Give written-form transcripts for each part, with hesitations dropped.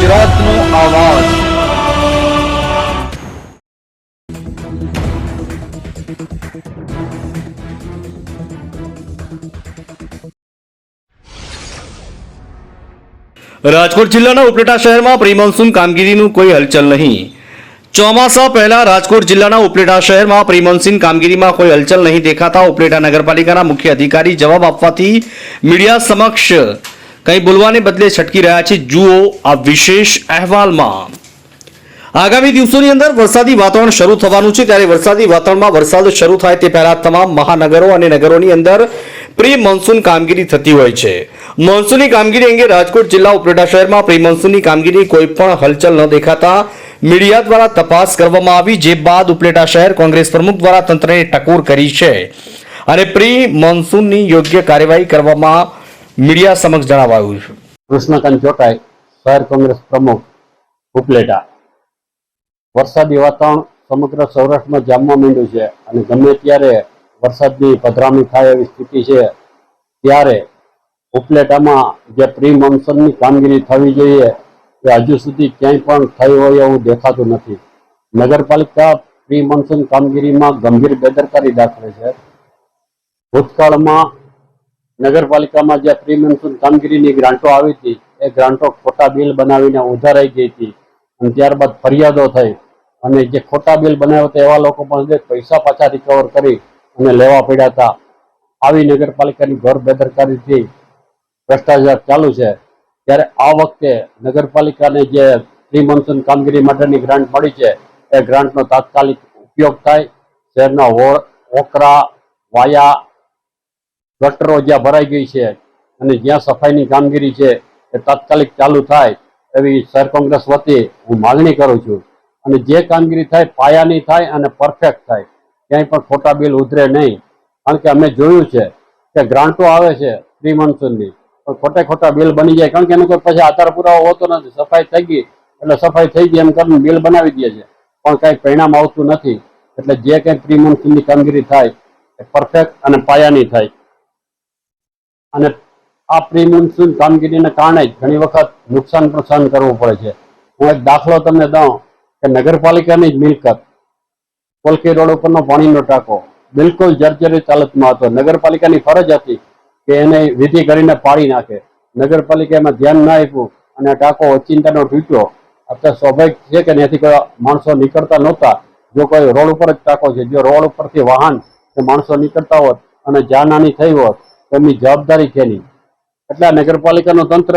ગુજરાતનો આવાજ। રાજકોટ જિલ્લાના ઉપલેટા શહેરમાં પ્રી મોન્સૂન કામગીરીનું કોઈ હલચલ નહીં। ચોમાસા પહેલા રાજકોટ જિલ્લાના ઉપલેટા શહેરમાં પ્રી મોન્સૂન કામગીરીમાં કોઈ હલચલ નહીં દેખાતા ઉપલેટા નગરપાલિકાના મુખ્ય અધિકારી જવાબ આપવાથી મીડિયા સમક્ષ કંઈ બોલવાને બદલે છટકી રહ્યા છે। જુઓ આ વિશેષ અહેવાલમાં। આગામી દિવસોની અંદર વરસાદી વાતાવરણ શરૂ થવાનું છે, ત્યારે વરસાદી વાતાવરણમાં વરસાદ શરૂ થાય તે પહેલા તમામ મહાનગરો અને નગરોની અંદર પ્રી મોન્સૂન કામગીરી થતી હોય છે। મોન્સૂનની કામગીરી અંગે રાજકોટ જિલ્લા ઉપલેટા શહેરમાં પ્રી મોન્સૂનની કામગીરી કોઈ પણ હલચલ ન દેખાતા મીડિયા દ્વારા તપાસ કરવામાં આવી, જે બાદ ઉપલેટા શહેર કોંગ્રેસ પ્રમુખ દ્વારા તંત્રને ટકોર કરી છે અને પ્રી મોન્સૂનની યોગ્ય કાર્યવાહી કરવામાં મીડિયા સમક્ષ જણાવાયું છે। કૃષ્ણકાંત ચોટાઈ, શહેર કોંગ્રેસ પ્રમુખ ઉપલેટા। વરસાદી વાતાવરણ સમગ્ર સૌરાષ્ટ્રમાં જામવા માંડ્યું છે અને ગમે ત્યારે વરસાદની પધરામણી થાય એવી સ્થિતિ છે, ત્યારે ઉપલેટામાં જે પ્રી મોન્સૂનની કામગીરી થવી જોઈએ એ હજુ સુધી ક્યાંય પણ થઈ હોય એવું દેખાતું નથી। નગરપાલિકા પ્રી મોન્સૂન કામગીરીમાં ગંભીર બેદરકારી દાખવે છે। ભૂતકાળમાં નગરપાલિકામાં જે પ્રી મોન્સૂન કામગીરીની ગ્રાન્ટો આવી હતી એ ગ્રાન્ટો ખોટા બિલ બનાવીને ઉધારાઈ ગઈ હતી અને ત્યારબાદ ફરિયાદો થઈ અને જે ખોટા બિલ બનાવ્યા હતા એવા લોકો પણ પૈસા પાછા રિકવર કરી અને લેવા પડ્યા હતા। આવી નગરપાલિકાની ઘોર બેદરકારીથી ભ્રષ્ટાચાર ચાલુ છે, ત્યારે આ વખતે નગરપાલિકાને જે પ્રી મોન્સૂન કામગીરી માટેની ગ્રાન્ટ મળી છે એ ગ્રાન્ટનો તાત્કાલિક ઉપયોગ થાય। શહેરના ઓકરા, વાયા, ગટરો જ્યાં ભરાઈ ગઈ છે અને જ્યાં સફાઈની કામગીરી છે એ તાત્કાલિક ચાલુ થાય એવી શહેર કોંગ્રેસ વતી હું માગણી કરું છું। અને જે કામગીરી થાય પાયાની થાય અને પરફેક્ટ થાય, ક્યાંય પણ ખોટા બિલ ઉતરે નહીં। કારણ કે અમે જોયું છે કે ગ્રાન્ટો આવે છે પ્રી મોન્સૂનની પણ ખોટા બિલ બની જાય, કારણ કે એનો કોઈ પછી આધાર પુરાવો હોતો નથી। સફાઈ થઈ ગઈ એટલે સફાઈ થઈ ગઈ એમ કરીને બિલ બનાવી દે છે, પણ કંઈ પરિણામ આવતું નથી। એટલે જે કંઈ પ્રી મોન્સૂનની કામગીરી થાય એ પરફેક્ટ અને પાયાની થાય। અને આ પ્રી મોન્સૂન કામગીરીને કારણે જ ઘણી વખત નુકસાન પણ સહન કરવું પડે છે। હું એક દાખલો તમને દઉં કે નગરપાલિકાની જ મિલકત કોલકી રોડ ઉપરનો પાણીનો ટાંકો બિલકુલ જર્જરિત હાલતમાં હતો। નગરપાલિકાની ફરજ હતી કે એને વિધિ કરીને પાડી નાખે, નગરપાલિકા એમાં ધ્યાન ના આપ્યું અને ટાંકો ઓચિંતાનો તૂટ્યો। અત્યારે સ્વાભાવિક છે કે ત્યાંથી કોઈ માણસો નીકળતા નહોતા। જો કોઈ રોડ ઉપર જ ટાંકો છે, જો રોડ ઉપરથી વાહન કે માણસો નીકળતા હોત અને જાનહાની થઈ હોત તો એમની જવાબદારી કેની? એટલે નગરપાલિકાનું તંત્ર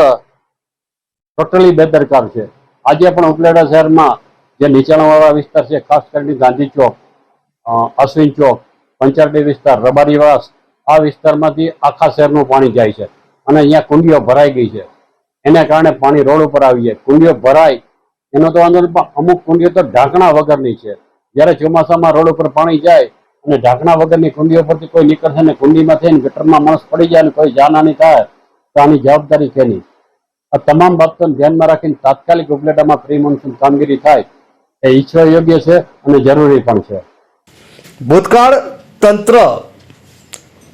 ટોટલી બેદરકાર છે। આજે પણ ઉપલેટા શહેરમાં જે નીચાણવાળા વિસ્તાર છે, ખાસ કરીને ગાંધી ચોક, અશ્વિન ચોક, પંચારડી વિસ્તાર, રબારીવાસ, આ વિસ્તારમાંથી આખા શહેરનું પાણી જાય છે અને અહીંયા કુંડીઓ ભરાઈ ગઈ છે। એને કારણે પાણી રોડ ઉપર આવી જાય, કુંડીઓ ભરાય એનો તો વાંધો નહીં, પણ અમુક કુંડીઓ તો ઢાંકણા વગરની છે। જ્યારે ચોમાસામાં રોડ ઉપર પાણી જાય અને ઢાંકણા વગરની કુંડીઓ પરથી કોઈ નીકળશે ને કુંડીમાં થઈને ગટરમાં માણસ પડી જાય અને કોઈ જાનહાની થાય તો આની જવાબદારી કેની? આ તમામ બાબતોને ધ્યાનમાં રાખીને તાત્કાલિક ઉપલેટામાં પ્રી મોન્સૂન કામગીરી થાય એ ઈચ્છવા યોગ્ય છે અને જરૂરી પણ છે। ભૂતકાળ તંત્ર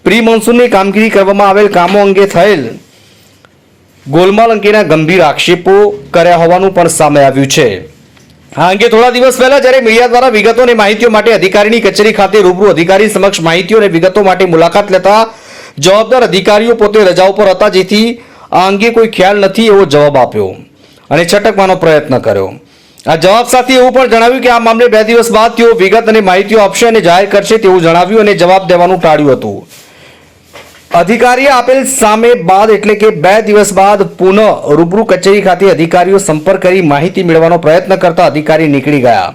પ્રી મોન્સૂનની કામગીરી કરવામાં આવેલ કામો અંગે થયેલ ગોલમાલ અંગેના ગંભીર આક્ષેપો કર્યા હોવાનું પણ સામે આવ્યું છે। આ અંગે થોડા દિવસ પહેલા જ્યારે મીડિયા દ્વારા વિગતો અને માહિતીઓ માટે અધિકારીની કચેરી ખાતે રૂબરૂ અધિકારી સમક્ષ માહિતીઓ અને વિગતો માટે મુલાકાત લેતા જવાબદાર અધિકારીઓ પોતે રજા ઉપર હતા, જેથી આ અંગે કોઈ ખ્યાલ નથી એવો જવાબ આપ્યો અને છટકવાનો પ્રયત્ન કર્યો। આ જવાબ સાથે એવું પણ જણાવ્યું કે આ મામલે 2 દિવસ બાદ તેઓ વિગત અને માહિતીઓ આપશે અને જાહેર કરશે તેવું જણાવ્યું અને જવાબ દેવાનું ટાળ્યું હતું। અધિકારીએ આપેલ સામે બાદ એટલે કે 2 દિવસ બાદ પુનઃ રૂબરૂ કચેરી ખાતે અધિકારીઓ સંપર્ક કરી માહિતી મેળવવાનો પ્રયત્ન કરતા અધિકારી નીકળી ગયા,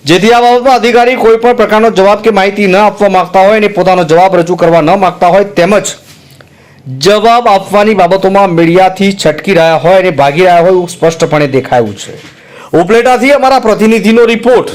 જેથી આ બાબતમાં અધિકારી કોઈ પણ પ્રકારનો જવાબ કે માહિતી ન આપવા માંગતા હોય અને પોતાનો જવાબ રજૂ કરવા ન માંગતા હોય તેમજ જવાબ આપવાની બાબતોમાં મીડિયાથી છટકી રહ્યા હોય અને ભાગી રહ્યા હોય એવું સ્પષ્ટપણે દેખાયું છે। ઉપલેટાથી અમારા પ્રતિનિધિનો રિપોર્ટ।